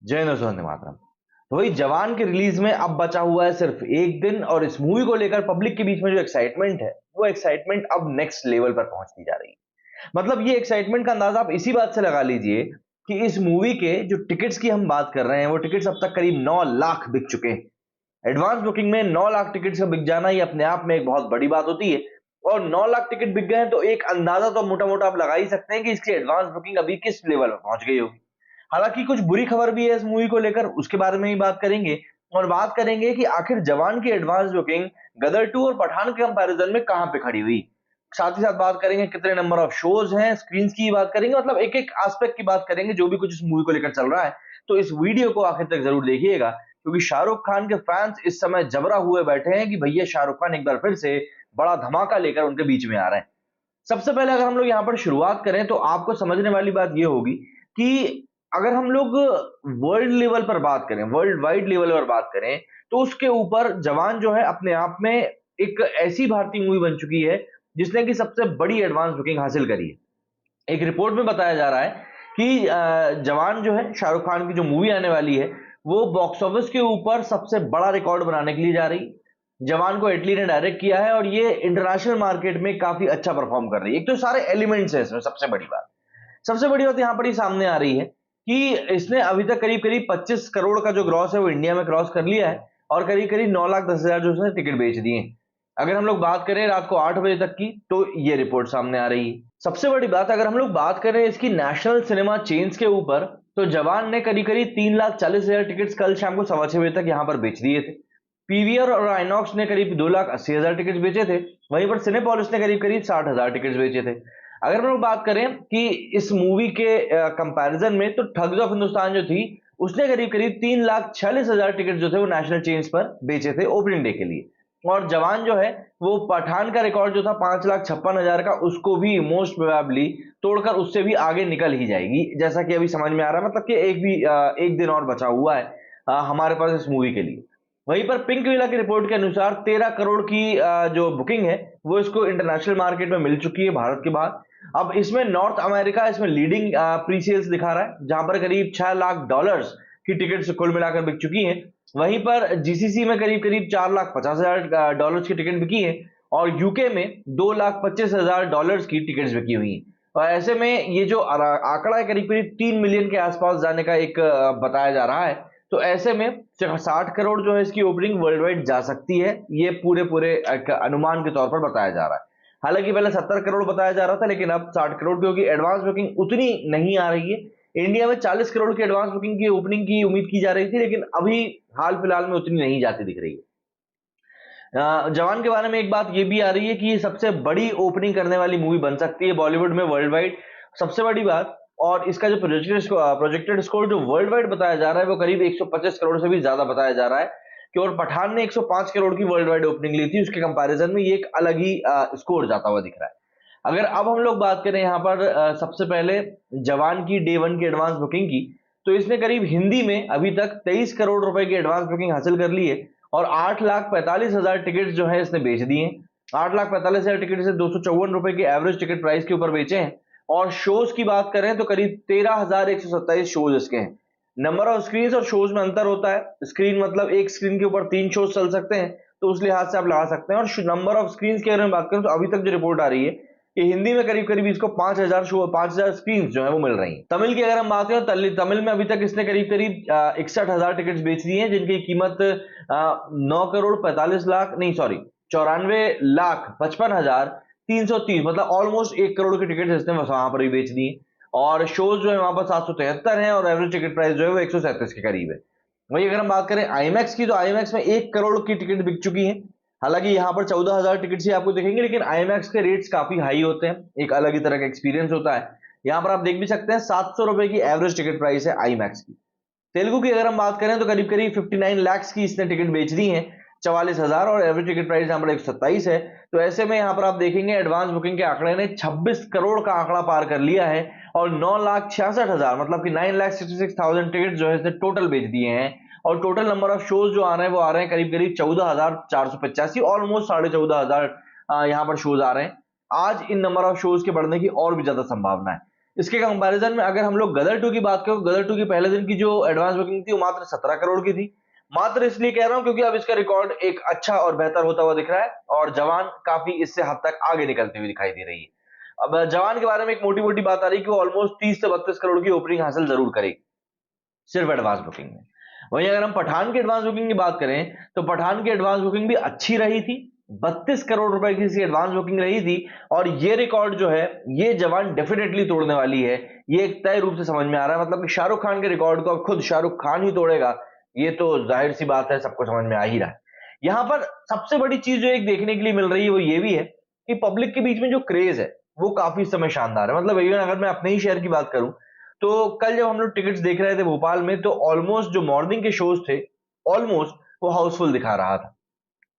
जय हिंद वंदे मातरम। तो वही जवान के रिलीज में अब बचा हुआ है सिर्फ एक दिन, और इस मूवी को लेकर पब्लिक के बीच में जो एक्साइटमेंट है, वो एक्साइटमेंट अब नेक्स्ट लेवल पर पहुंचती जा रही है। मतलब ये एक्साइटमेंट का अंदाजा आप इसी बात से लगा लीजिए कि इस मूवी के जो टिकट्स की हम बात कर रहे हैं, वो टिकट्स अब तक करीब 9 लाख बिक चुके हैं। एडवांस बुकिंग में 9 लाख टिकट्स का बिक जाना ये अपने आप में एक बहुत बड़ी बात होती है। और 9 लाख टिकट बिक गए हैं तो एक अंदाजा तो मोटा मोटा आप लगा ही सकते हैं कि इसकी एडवांस बुकिंग अभी किस लेवल पर पहुंच गई होगी। हालांकि कुछ बुरी खबर भी है इस मूवी को लेकर, उसके बारे में ही बात करेंगे। और बात करेंगे कि आखिर जवान की एडवांस बुकिंग गदर 2 और पठान के कंपैरिजन में कहां पे खड़ी हुई। साथ ही साथ बात करेंगे कितने नंबर ऑफ शोज हैं, स्क्रीन की बात करेंगे, मतलब एक एक एस्पेक्ट की बात करेंगे जो भी कुछ इस मूवी को लेकर चल रहा है। तो इस वीडियो को आखिर तक जरूर देखिएगा, क्योंकि शाहरुख खान के फैंस इस समय जबरा हुए बैठे हैं कि भैया शाहरुख खान एक बार फिर से बड़ा धमाका लेकर उनके बीच में आ रहे हैं। सबसे पहले अगर हम लोग यहाँ पर शुरुआत करें तो आपको समझने वाली बात यह होगी कि अगर हम लोग वर्ल्ड लेवल पर बात करें, वर्ल्ड वाइड लेवल पर बात करें, तो उसके ऊपर जवान जो है अपने आप में एक ऐसी भारतीय मूवी बन चुकी है जिसने की सबसे बड़ी एडवांस बुकिंग हासिल करी है। एक रिपोर्ट में बताया जा रहा है कि जवान जो है शाहरुख खान की जो मूवी आने वाली है, वो बॉक्स ऑफिस के ऊपर सबसे बड़ा रिकॉर्ड बनाने के लिए जा रही। जवान को इटली ने डायरेक्ट किया है और ये इंटरनेशनल मार्केट में काफी अच्छा परफॉर्म कर रही है। एक तो सारे एलिमेंट्स है इसमें। सबसे बड़ी बात यहां पर ही सामने आ रही है कि इसने अभी तक करीब करीब 25 करोड़ का जो ग्रॉस है वो इंडिया में क्रॉस कर लिया है, और करीब करीब 9,10,000 जो उसने टिकट बेच दिए हैं। अगर हम लोग बात करें रात को 8 बजे तक की, तो ये रिपोर्ट सामने आ रही है। सबसे बड़ी बात अगर हम लोग बात करें इसकी नेशनल सिनेमा चेन्स के ऊपर, तो जवान ने करीब करीब 3,40,000 टिकट्स कल शाम को 6:15 बजे तक यहां पर बेच दिए थे। पीवीआर और आइनॉक्स ने करीब 2,80,000 टिकट्स बेचे थे। वहीं पर सिनेपोलिस ने करीब करीब 60,000 टिकट्स बेचे थे। अगर हम लोग बात करें कि इस मूवी के कंपैरिजन में, तो ठग्स ऑफ हिंदुस्तान जो थी, उसने करीब करीब 3,46,000 टिकट जो थे वो नेशनल चेन्स पर बेचे थे ओपनिंग डे के लिए। और जवान जो है वो पठान का रिकॉर्ड जो था 5,56,000 का, उसको भी मोस्ट प्रोबेबली तोड़कर उससे भी आगे निकल ही जाएगी, जैसा कि अभी समझ में आ रहा है। मतलब कि एक दिन और बचा हुआ है हमारे पास इस मूवी के लिए। वहीं पर पिंक विला की रिपोर्ट के अनुसार 13 करोड़ की जो बुकिंग है वो इसको इंटरनेशनल मार्केट में मिल चुकी है भारत के बाद। अब इसमें नॉर्थ अमेरिका इसमें लीडिंग प्री सेल्स दिखा रहा है, जहां पर करीब $6 लाख की टिकट कुल मिलाकर बिक चुकी हैं। वहीं पर जीसीसी में करीब करीब $4,50,000 की टिकट बिकी है, और यूके में $2,25,000 की टिकट्स बिकी हुई हैं। और ऐसे में ये जो आंकड़ा है करीब करीब 3 मिलियन के आसपास जाने का एक बताया जा रहा है। तो ऐसे में 60 करोड़ जो है इसकी ओपनिंग वर्ल्ड वाइड जा सकती है, ये पूरे पूरे एक अनुमान के तौर पर बताया जा रहा है। हालांकि पहले 70 करोड़ बताया जा रहा था, लेकिन अब 60 करोड़, क्योंकि एडवांस बुकिंग उतनी नहीं आ रही है। इंडिया में 40 करोड़ की एडवांस बुकिंग की ओपनिंग की उम्मीद की जा रही थी, लेकिन अभी हाल फिलहाल में उतनी नहीं जाती दिख रही है। जवान के बारे में एक बात ये भी आ रही है कि ये सबसे बड़ी ओपनिंग करने वाली मूवी बन सकती है बॉलीवुड में वर्ल्ड वाइड। सबसे बड़ी बात, और इसका जो प्रोजेक्टेड स्कोर जो वर्ल्ड वाइड बताया जा रहा है वो करीब 125 करोड़ से भी ज्यादा बताया जा रहा है। कि और पठान ने 105 करोड़ की वर्ल्ड वाइड ओपनिंग ली थी, उसके कंपैरिजन में ये एक अलग ही स्कोर जाता हुआ दिख रहा है। अगर अब हम लोग बात करें यहाँ पर सबसे पहले जवान की डे वन की एडवांस बुकिंग की, तो इसने करीब हिंदी में अभी तक 23 करोड़ रुपए की एडवांस बुकिंग हासिल कर ली है, और 8,45,000 टिकट जो है इसने बेच दिए। 8,45,000 टिकट से 254 रुपए की एवरेज टिकट प्राइस के ऊपर बेचे हैं। और शोज की बात करें तो करीब 13,127 शोज इसके हैं। नंबर ऑफ स्क्रीन और शोज में अंतर होता है। स्क्रीन मतलब एक स्क्रीन के ऊपर 3 शोज चल सकते हैं, तो उस लिहाज से आप लगा सकते हैं। और नंबर ऑफ स्क्रीन के बारे में बात करें तो अभी तक जो रिपोर्ट आ रही है कि हिंदी में करीब करीब इसको 5,000 स्क्रीन जो है वो मिल रही हैं। तमिल की अगर हम बात करें, तमिल में अभी तक इसने करीब करीब 61,000 टिकट बेच दी हैं, जिनकी कीमत 9,45,00,000 नहीं सॉरी 94,55,330, मतलब ऑलमोस्ट 1 करोड़ की टिकट इसने वहां पर भी बेच दी है। और शोज जो है वहां पर 773 है, और एवरेज टिकट प्राइस जो है वो 137 के करीब है। वही अगर हम बात करें आईमैक्स की, तो आईमैक्स में 1 करोड़ की टिकट बिक चुकी है। हालांकि यहाँ पर 14,000 टिकट ही आपको दिखेंगे, लेकिन आईमैक्स के रेट्स काफी हाई होते हैं, एक अलग ही तरह का एक्सपीरियंस होता है। यहाँ पर आप देख भी सकते हैं 700 रुपए की एवरेज टिकट प्राइस है आईमैक्स की। तेलुगु की अगर हम बात करें तो करीब करीब 59 लाख की इसने टिकट बेच दी है, 44,000, और एवरेज टिकट प्राइस यहाँ पर 127 है। तो ऐसे में यहाँ पर आप देखेंगे एडवांस बुकिंग के आंकड़े ने 26 करोड़ का आंकड़ा पार कर लिया है, और 9,66,000 मतलब कि 9,66,000 टिकट जो है इसने टोटल बेच दिए हैं। और टोटल नंबर ऑफ शोज जो आ रहे हैं वो आ रहे हैं करीब करीब 14,485, ऑलमोस्ट 14,500 यहाँ पर शोज आ रहे हैं। आज इन नंबर ऑफ शोज के बढ़ने की और भी ज्यादा संभावना है। इसके कंपैरिजन में अगर हम लोग गदर 2 की बात करें, गदर 2 की पहले दिन की जो एडवांस बुकिंग थी वो मात्र 17 करोड़ की थी। मात्र इसलिए कह रहा हूं क्योंकि अब इसका रिकॉर्ड एक अच्छा और बेहतर होता हुआ दिख रहा है और जवान काफी इससे हद तक आगे निकलती हुई दिखाई दे रही है। अब जवान के बारे में एक मोटी मोटी बात आ रही है कि वो ऑलमोस्ट 30 से 32 करोड़ की ओपनिंग हासिल जरूर करेगी सिर्फ एडवांस बुकिंग में। वहीं अगर हम पठान की एडवांस बुकिंग की बात करें तो पठान की एडवांस बुकिंग भी अच्छी रही थी, 32 करोड़ रुपए की इसकी एडवांस बुकिंग रही थी और ये रिकॉर्ड जो है ये जवान डेफिनेटली तोड़ने वाली है, ये एक तय रूप से समझ में आ रहा है। मतलब कि शाहरुख खान के रिकॉर्ड को अब खुद शाहरुख खान ही तोड़ेगा, ये तो जाहिर सी बात है, सबको समझ में आ ही रहा है। यहां पर सबसे बड़ी चीज जो एक देखने के लिए मिल रही है वो ये भी है कि पब्लिक के बीच में जो क्रेज है वो काफी इस समय शानदार है। मतलब इवन अगर मैं अपने ही शहर की बात करूं तो कल जब हम लोग टिकट्स देख रहे थे भोपाल में तो ऑलमोस्ट जो मॉर्निंग के शोज थे ऑलमोस्ट वो हाउसफुल दिखा रहा था।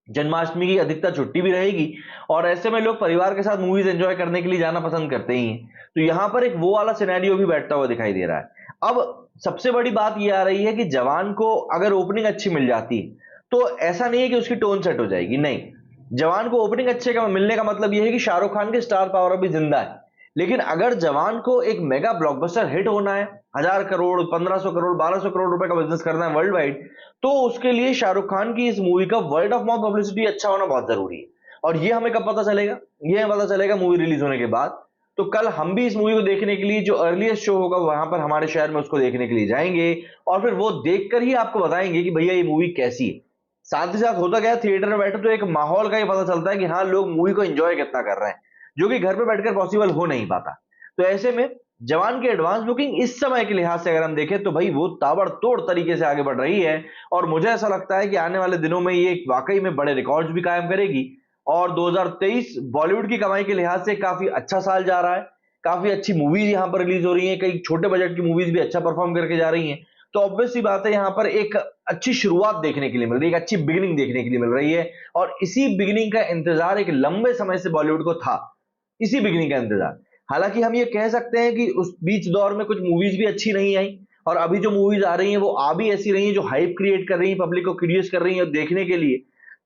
जन्माष्टमी की अधिकतर छुट्टी भी रहेगी और ऐसे में लोग परिवार के साथ मूवीज एंजॉय करने के लिए जाना पसंद करते ही हैं। तो यहां पर एक वो वाला सिनेरियो भी बैठता हुआ दिखाई दे रहा है। अब सबसे बड़ी बात यह आ रही है कि जवान को अगर ओपनिंग अच्छी मिल जाती है तो ऐसा नहीं है कि उसकी टोन सेट हो जाएगी, नहीं। जवान को ओपनिंग अच्छे का मिलने का मतलब यह है कि शाहरुख खान के स्टार पावर अभी जिंदा है। लेकिन अगर जवान को एक मेगा ब्लॉकबस्टर हिट होना है, 1000 करोड़ 1500 करोड़ 1200 करोड़ रुपए का बिजनेस करना है वर्ल्ड वाइड, तो उसके लिए शाहरुख खान की इस मूवी का वर्ड ऑफ माउथ पब्लिसिटी अच्छा होना बहुत जरूरी है। और ये हमें कब पता चलेगा? ये हमें पता चलेगा मूवी रिलीज होने के बाद। तो कल हम भी इस मूवी को देखने के लिए जो अर्लीस्ट शो होगा वहां पर हमारे शहर में उसको देखने के लिए जाएंगे और फिर वो देखकर ही आपको बताएंगे कि भैया ये मूवी कैसी है। साथ ही साथ होता क्या है, थिएटर में बैठे तो एक माहौल का ही पता चलता है कि हाँ लोग मूवी को एंजॉय कितना कर रहे हैं, जो कि घर पे बैठकर पॉसिबल हो नहीं पाता। तो ऐसे में जवान की एडवांस बुकिंग इस समय के लिहाज से अगर हम देखें तो भाई वो ताबड़तोड़ तरीके से आगे बढ़ रही है और मुझे ऐसा लगता है कि आने वाले दिनों में ये वाकई में बड़े रिकॉर्ड्स भी कायम करेगी। और 2023 बॉलीवुड की कमाई के लिहाज से काफी अच्छा साल जा रहा है, काफी अच्छी मूवीज यहाँ पर रिलीज हो रही हैं, कई छोटे बजट की मूवीज भी अच्छा परफॉर्म करके जा रही हैं। तो ऑब्वियस सी बात है यहाँ पर एक अच्छी शुरुआत देखने के लिए मिल रही है, एक अच्छी बिगिनिंग देखने के लिए मिल रही है और इसी बिगिनिंग का इंतजार एक लंबे समय से बॉलीवुड को था, इसी बिगिनिंग का इंतजार। हालांकि हम ये कह सकते हैं कि उस बीच दौर में कुछ मूवीज भी अच्छी नहीं आई और अभी जो मूवीज आ रही हैं वो आ भी ऐसी रही हैं जो हाइप क्रिएट कर रही हैं, पब्लिक को क्यूरियस कर रही हैं देखने के लिए।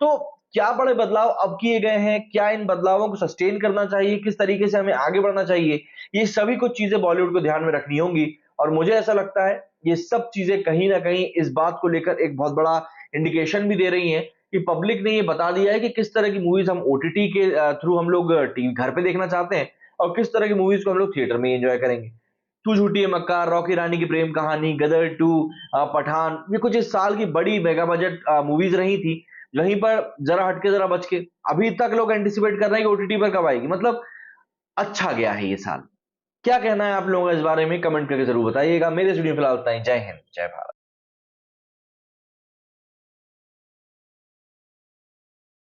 तो क्या बड़े बदलाव अब किए गए हैं, क्या इन बदलावों को सस्टेन करना चाहिए, किस तरीके से हमें आगे बढ़ना चाहिए, ये सभी कुछ चीजें बॉलीवुड को ध्यान में रखनी होंगी। और मुझे ऐसा लगता है ये सब चीजें कहीं ना कहीं इस बात को लेकर एक बहुत बड़ा इंडिकेशन भी दे रही हैं कि पब्लिक ने ये बता दिया है कि किस तरह की मूवीज हम ओटीटी के थ्रू हम लोग टीवी घर पे देखना चाहते हैं और किस तरह की मूवीज को हम लोग थिएटर में एंजॉय करेंगे। तू झूठी है मक्कार, रॉकी रानी की प्रेम कहानी, गदर 2, पठान, ये कुछ इस साल की बड़ी मेगा बजट मूवीज रही थी। वहीं पर जरा हटके जरा बच के अभी तक लोग एंटिसिपेट कर रहे हैं कि ओटीटी पर कब आएगी। मतलब अच्छा गया है ये साल। क्या कहना है आप लोगों का इस बारे में? कमेंट करके जरूर बताइएगा। मेरे स्टूडियो फिलहाल उतना ही। जय हिंद, जय भारत।